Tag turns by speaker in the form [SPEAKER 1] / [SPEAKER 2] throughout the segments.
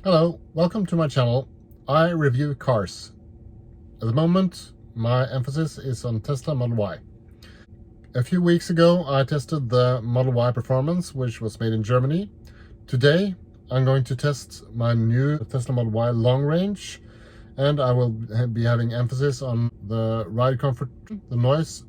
[SPEAKER 1] Hello, welcome to my channel. I review cars. At the moment, my emphasis is on Tesla Model Y. A few weeks ago, I tested the Model Y Performance, which was made in Germany. Today, I'm going to test my new Tesla Model Y long range, and I will be having emphasis on the ride comfort, the noise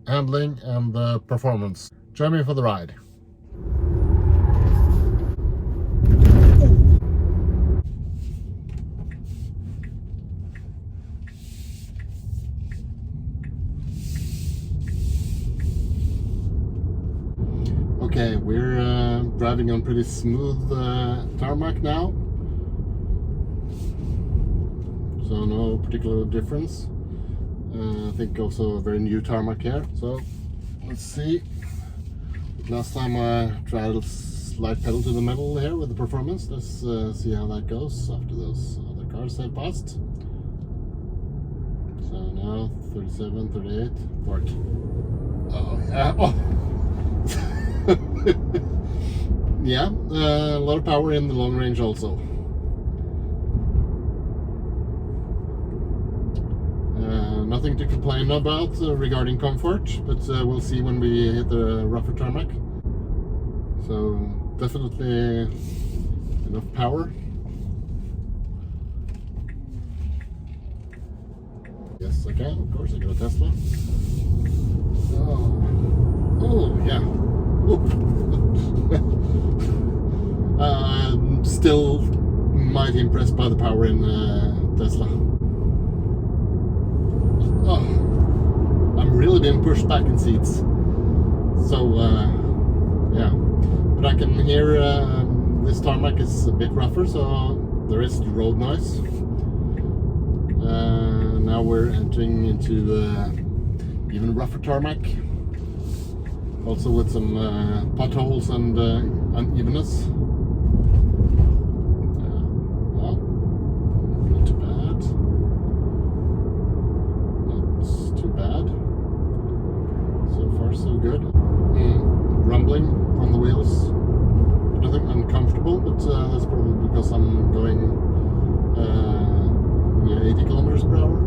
[SPEAKER 1] handling, and the performance. Join me for the ride. Okay, we're driving on pretty smooth tarmac now, so no particular difference. I think also a very new tarmac here, so let's see. Last time I tried a slight pedal to the metal here with the performance. Let's see how that goes after those other cars have passed. So now 37, 38, 40. Oh yeah, oh! Yeah, a lot of power in the long range also. Nothing to complain about regarding comfort, but we'll see when we hit the rougher tarmac. So definitely enough power. Yes, I can. Of course, I got a Tesla. Oh yeah. I'm still mighty impressed by the power in Tesla. Oh, I'm really being pushed back in seats. So yeah, but I can hear this tarmac is a bit rougher, so there is road noise. Now we're entering into even rougher tarmac. Also with some potholes and unevenness. Well, not too bad. Not too bad. So far so good. Rumbling from the wheels. Nothing uncomfortable, but that's probably because I'm going 80 kilometers per hour.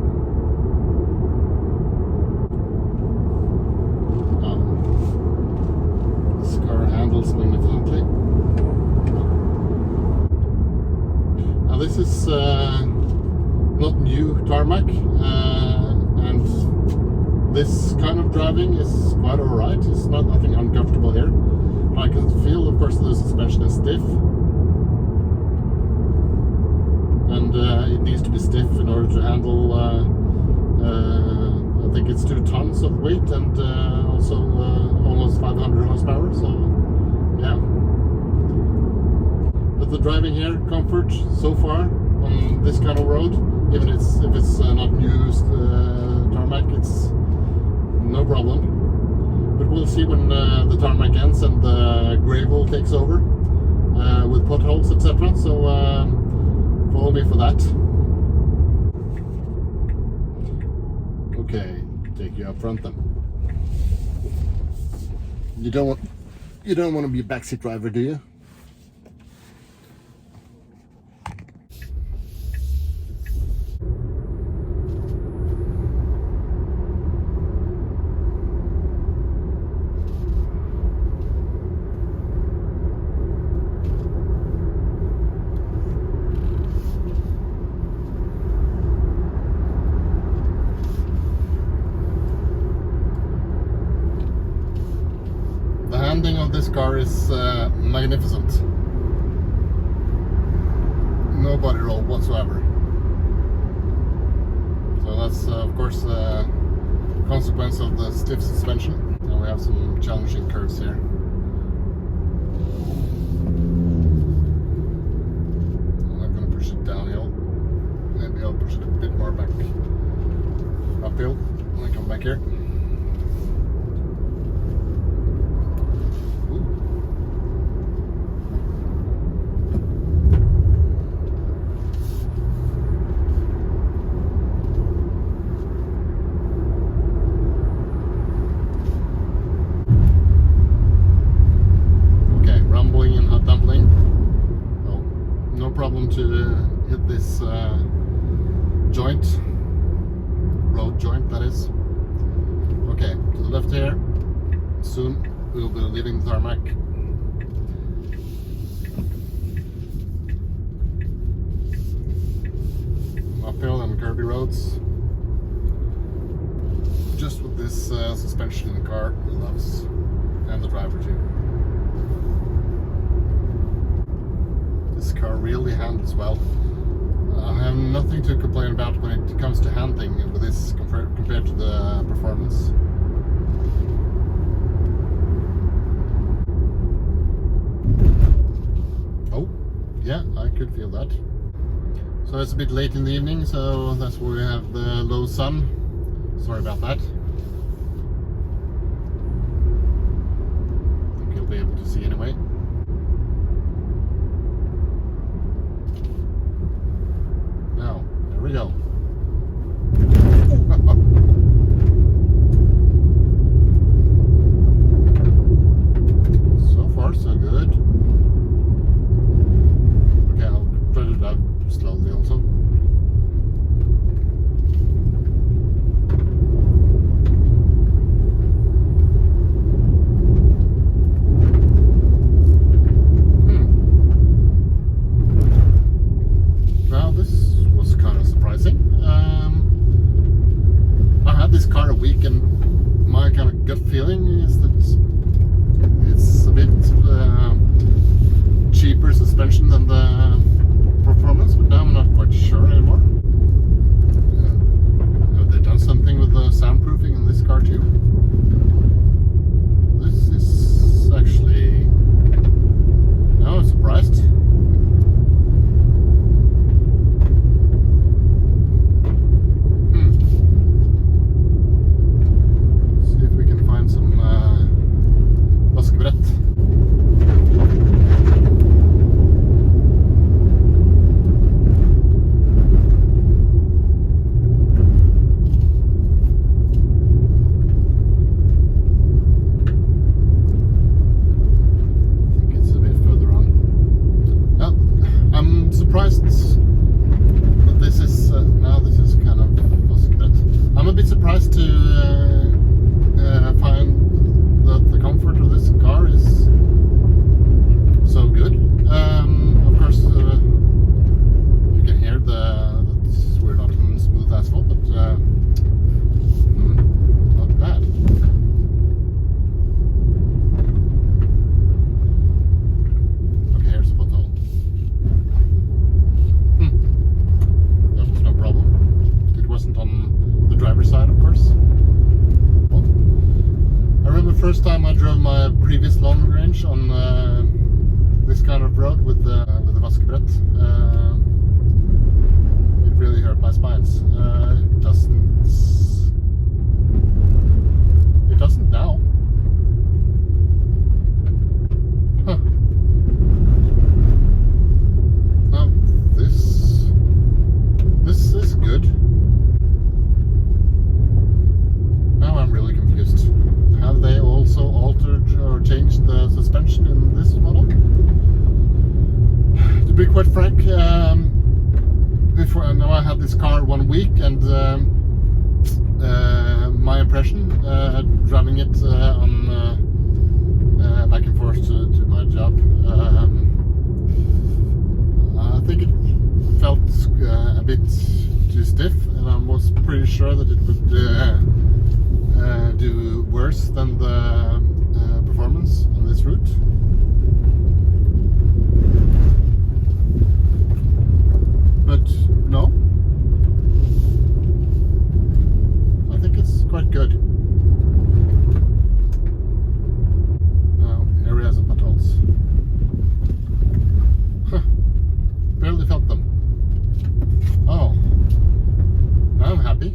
[SPEAKER 1] Handles magnificently. Now this is not new tarmac, and this kind of driving is quite alright. It's nothing uncomfortable here. But I can feel, of course, the suspension is stiff, and it needs to be stiff in order to handle. I think it's 2 tons of weight and also almost 500 horsepower. So. Yeah, but the driving here, comfort so far on this kind of road, even if it's not used tarmac, it's no problem. But we'll see when the tarmac ends and the gravel takes over with potholes, etc. So follow me for that. Okay, take you up front then. You don't want to be a backseat driver, do you? The handling of this car is magnificent. No body roll whatsoever. So that's of course a consequence of the stiff suspension. And we have some challenging curves here. I'm not going to push it downhill. Maybe I'll push it a bit more back uphill when I come back here. no problem to hit this joint, road joint that is. Okay, to the left here. Soon we'll be leaving the tarmac. Uphill and curvy roads. Just with this suspension in the car loves, and the driver too. This car really handles well. I have nothing to complain about when it comes to handling with this compared to the performance. Oh, yeah, I could feel that. So it's a bit late in the evening, so that's why we have the low sun. Sorry about that. I think you'll be able to see anyway. Now, there we go. So far, so good. Okay, I'll try to drive slowly also. Now this was kind of surprising. I had this car a week and my kind of gut feeling is that it's a bit cheaper suspension than the performance, but now I'm not quite sure anymore. Have they done something with the soundproofing in this car too? This is actually... Now I'm surprised. See if we can find some vaskebrett. Surprised that this is now this is kind of vaskebrett. I'm a bit surprised to find that the comfort of this car is so good. Of course, you can hear that we're not on smooth asphalt, but not bad. Okay, here's a pothole. Wasn't on the driver's side, of course. Well, I remember the first time I drove my previous long range on this kind of road with the vaskebrett. It really hurt my spines. It doesn't now. Huh. Now this is good. Now I'm really confused. Have they also altered or changed the suspension in this model? To be quite frank, before now I had this car 1 week, and my impression driving it on back and forth to my job, I think it felt a bit too stiff, and I was pretty sure that it would do worse than the performance on this route. But no, I think it's quite good. Now, areas of potholes. Huh, barely felt them. Oh, now I'm happy.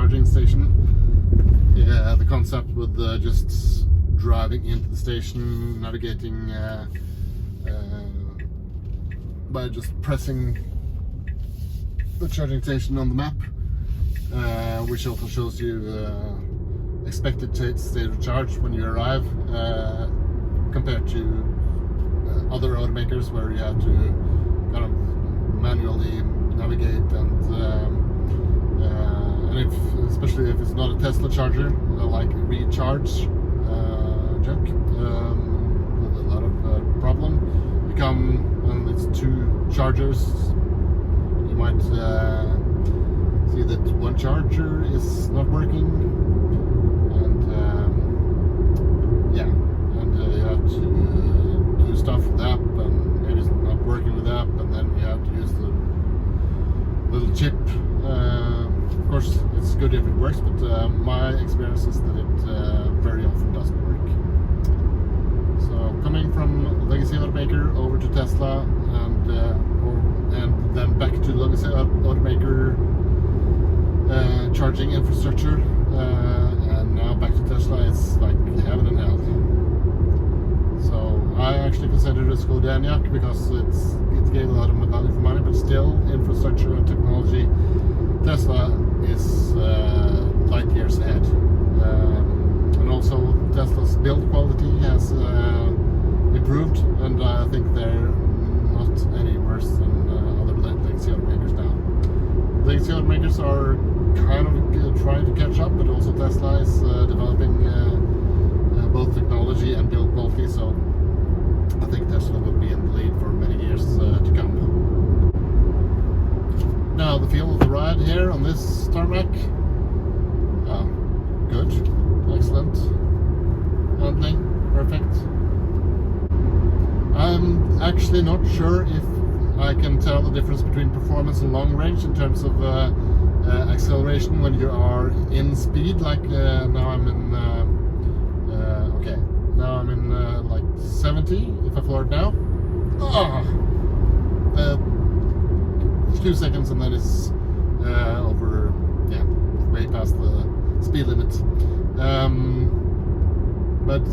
[SPEAKER 1] charging station. Yeah, the concept with just driving into the station, navigating by just pressing the charging station on the map, which also shows you expected state of charge when you arrive, compared to other automakers where you have to kind of manually navigate and especially if it's not a Tesla charger, like recharge junk with a lot of problem. You come and it's two chargers. You might see that one charger is not working, and yeah, and you have to do stuff with the app, and maybe it's not working with the app, and then you have to use the little chip. Of course, it's good if it works, but my experience is that it very often doesn't work. So coming from legacy automaker over to Tesla, and then back to legacy automaker charging infrastructure, and now back to Tesla, it's like heaven and hell. So I actually consider this Scodaniac because it gave a lot of value for money, but still infrastructure and technology, Tesla is light years ahead. And also Tesla's build quality has improved, and I think they're not any worse than other legacy automakers now. Legacy automakers are kind of trying to catch up, but also Tesla is developing both technology and build quality, so I think Tesla will be in the lead for many years to come. Now the feel of the ride here on this tarmac, good, excellent, handling, perfect. I'm actually not sure if I can tell the difference between performance and long range in terms of acceleration when you are in speed, like now I'm in okay, now I'm in like 70 if I floor it now. A few seconds and then it's over, yeah, way past the speed limit. But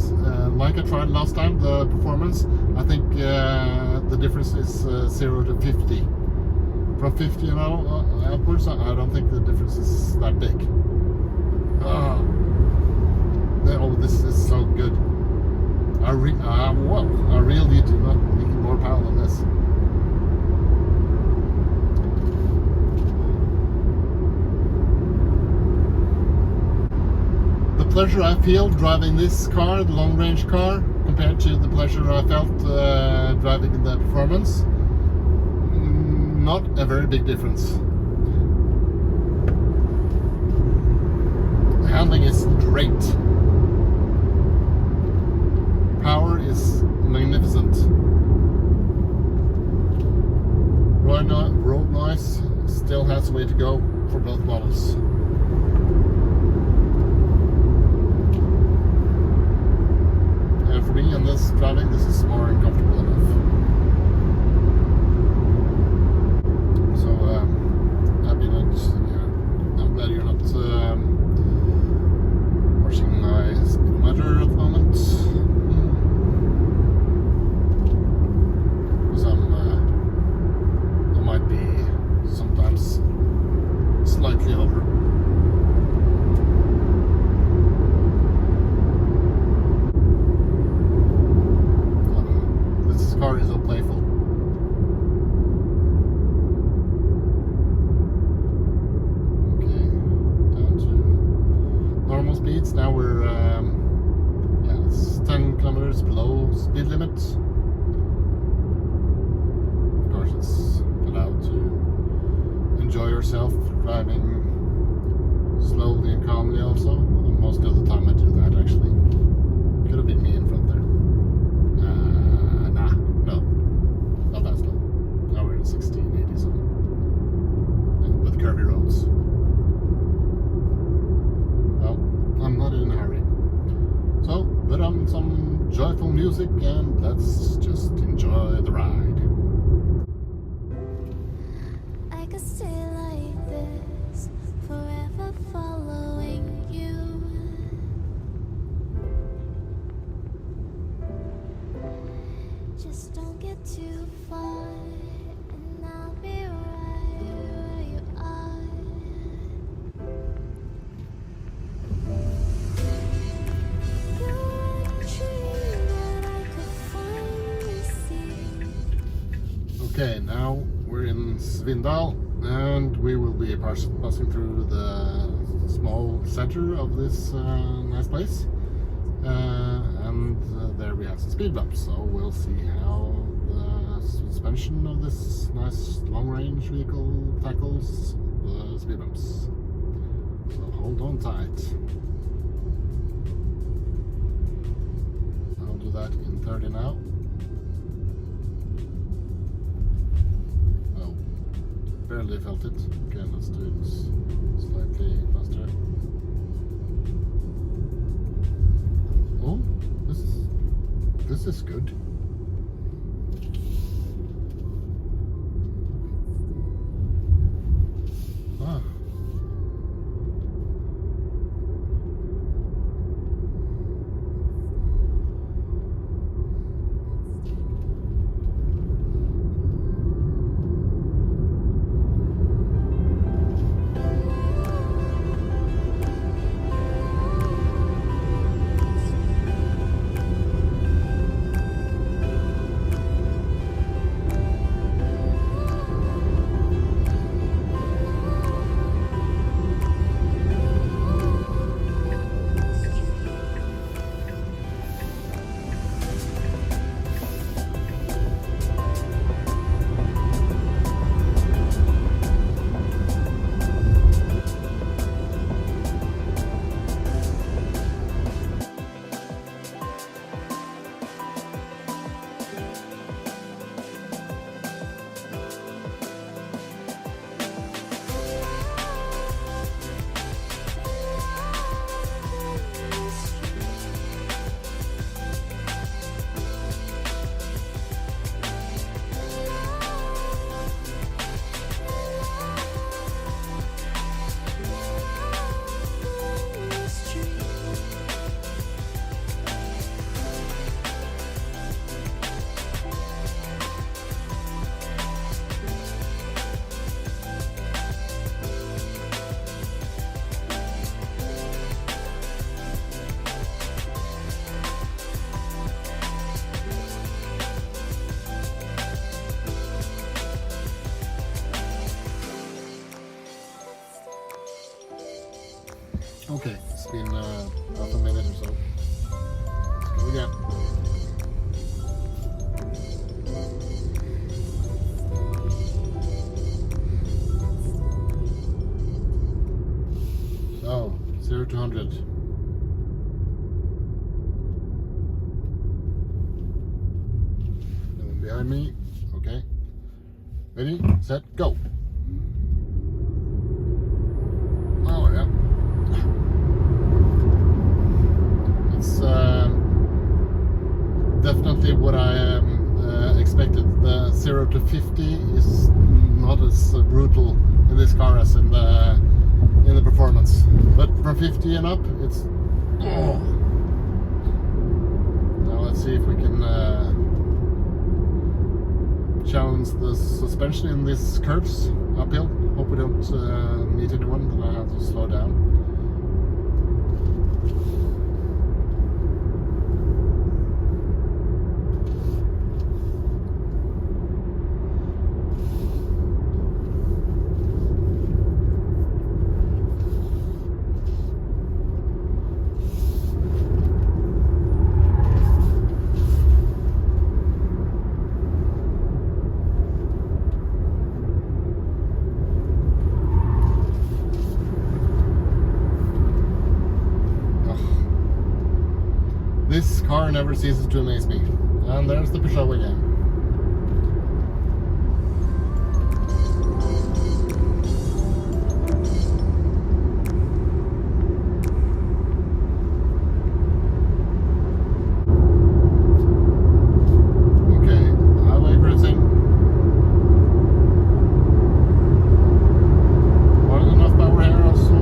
[SPEAKER 1] like I tried last time, the performance, I think the difference is 0 to 50. From 50 and upwards, I don't think the difference is that big. Oh, this is so good. I really do not need more power than this. The pleasure I feel driving this car, the long-range car, compared to the pleasure I felt driving the performance, not a very big difference. The handling is great. Power is magnificent. Road noise still has a way to go for both models. And for me, on this driving, this is more uncomfortable enough. So happy that, yeah, I'm glad you're not watching my speedometer at the moment. I might be sometimes slightly over. This car is so playful. Okay, down to normal speeds. Now we're yeah, it's 10 kilometers below speed limit. Of course, it's allowed to enjoy yourself driving slowly and calmly also. Most of the time I do that, actually. Could have been me in front there. Nah, no. Not that slow. Now we're in 1680 so. And with curvy roads. Well, I'm not in a hurry. So, put on some joyful music and let's just enjoy the ride.
[SPEAKER 2] I could stay like this forever, following you. Just don't get too far, and I'll be right where you are. You're a dream that I could finally see.
[SPEAKER 1] Okay, now we're in Svindal, and we will be passing through the small center of this nice place. And there we have some speed bumps, so we'll see how the suspension of this nice long-range vehicle tackles the speed bumps. So hold on tight. I'll do that in 30 now. Oh, barely felt it. Okay, let's do it slightly faster. Oh, this is good. Ah. Okay, it's been half a minute or so. Let's go again. So, 0 to 100. No one behind me. Okay. Ready, set, go. Oh, yeah. It's definitely what I expected. The 0 to 50 is not as brutal in this car as in the performance, but from 50 and up, it's oh. Now let's see if we can challenge the suspension in these curves uphill. Hope we don't meet anyone, then I have to slow down. This car never ceases to amaze me. And there's the Peugeot again. Okay, highway cruising. More than enough power here also.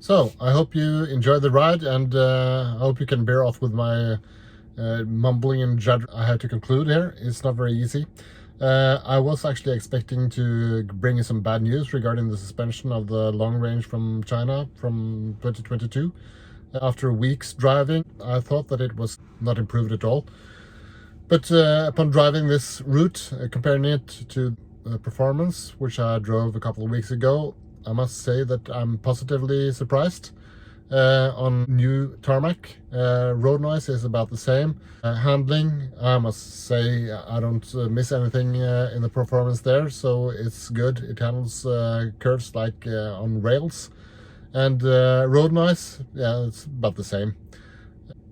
[SPEAKER 1] So I hope you enjoyed the ride, and I hope you can bear off with my mumbling and judge. I have to conclude here. It's not very easy. I was actually expecting to bring you some bad news regarding the suspension of the long range from China from 2022. After weeks driving, I thought that it was not improved at all. But upon driving this route, comparing it to performance, which I drove a couple of weeks ago, I must say that I'm positively surprised. On new tarmac, road noise is about the same. Handling, I must say I don't miss anything in the performance there, so it's good. It handles curves like on rails. And road noise, yeah, it's about the same.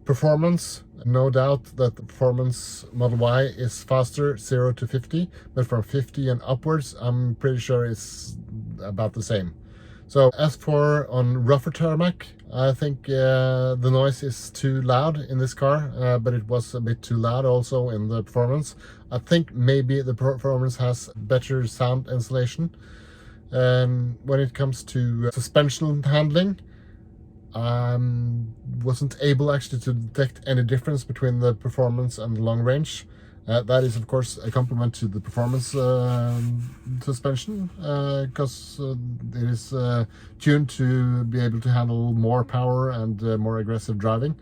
[SPEAKER 1] Performance, no doubt that the performance Model Y is faster 0 to 50, but from 50 and upwards I'm pretty sure it's about the same. So as for on rougher tarmac, I think the noise is too loud in this car, but it was a bit too loud also in the performance. I think maybe the performance has better sound insulation. And when it comes to suspension handling, I wasn't able actually to detect any difference between the performance and the long range. That is of course a compliment to the performance suspension, because it is tuned to be able to handle more power and more aggressive driving.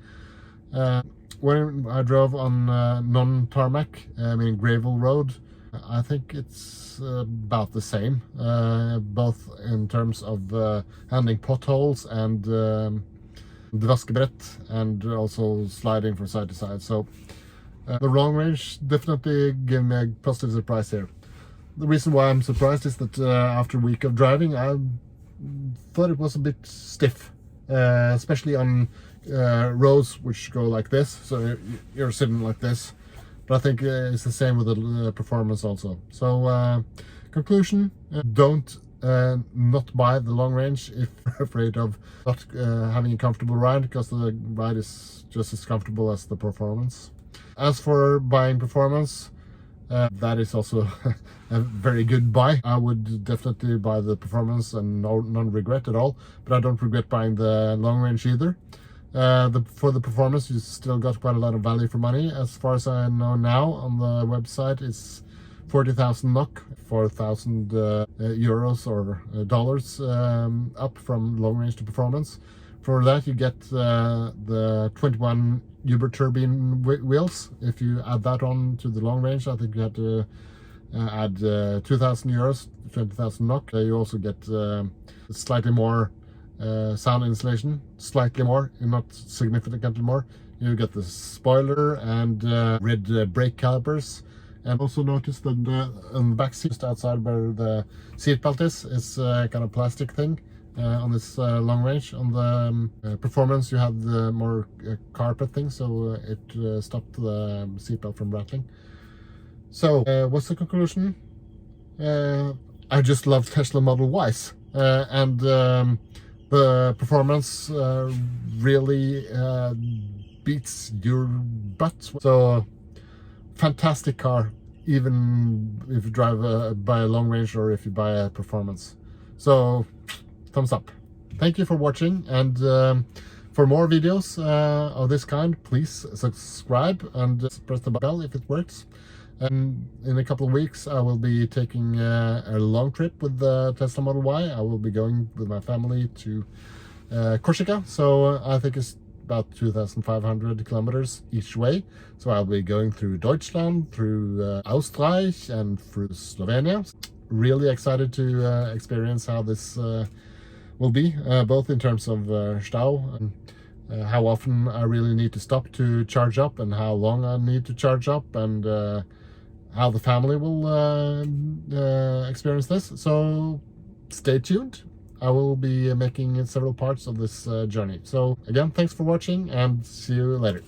[SPEAKER 1] When I drove on non-tarmac, meaning gravel road, I think it's about the same, both in terms of handling potholes and dvaskebrett, and also sliding from side to side. So the long range definitely gave me a positive surprise here. The reason why I'm surprised is that after a week of driving, I thought it was a bit stiff, especially on roads which go like this. So you're sitting like this. But I think it's the same with the performance also. So conclusion, don't not buy the long range if you're afraid of not having a comfortable ride, because the ride is just as comfortable as the performance. As for buying performance, that is also a very good buy. I would definitely buy the performance and non regret at all, but I don't regret buying the long range either. For the performance, you still got quite a lot of value for money. As far as I know now on the website, it's 40,000 NOK, 4,000 euros or dollars up from long range to performance. For that, you get the 21 Uber turbine wheels. If you add that on to the long range, I think you have to add 2,000 euros, 20,000 NOK. You also get slightly more sound insulation, slightly more, not significantly more. You get the spoiler and red brake calipers. And also notice that on the back seat, just outside where the seat belt is kind of plastic thing on this long range. On the performance, you have the more carpet thing, so it stopped the seat belt from rattling. So what's the conclusion? I just love Tesla Model Ys, and the performance really beats your butt. So fantastic car, even if you drive by a long range or if you buy a performance. So thumbs up. Thank you for watching, and for more videos of this kind, please subscribe and press the bell if it works. And in a couple of weeks, I will be taking a long trip with the Tesla Model Y. I will be going with my family to Corsica, so I think it's about 2,500 kilometers each way. So I'll be going through Deutschland, through Österreich, and through Slovenia. Really excited to experience how this will be, both in terms of stau and how often I really need to stop to charge up, and how long I need to charge up, and how the family will experience this. So stay tuned. I will be making several parts of this journey. So again, thanks for watching, and see you later.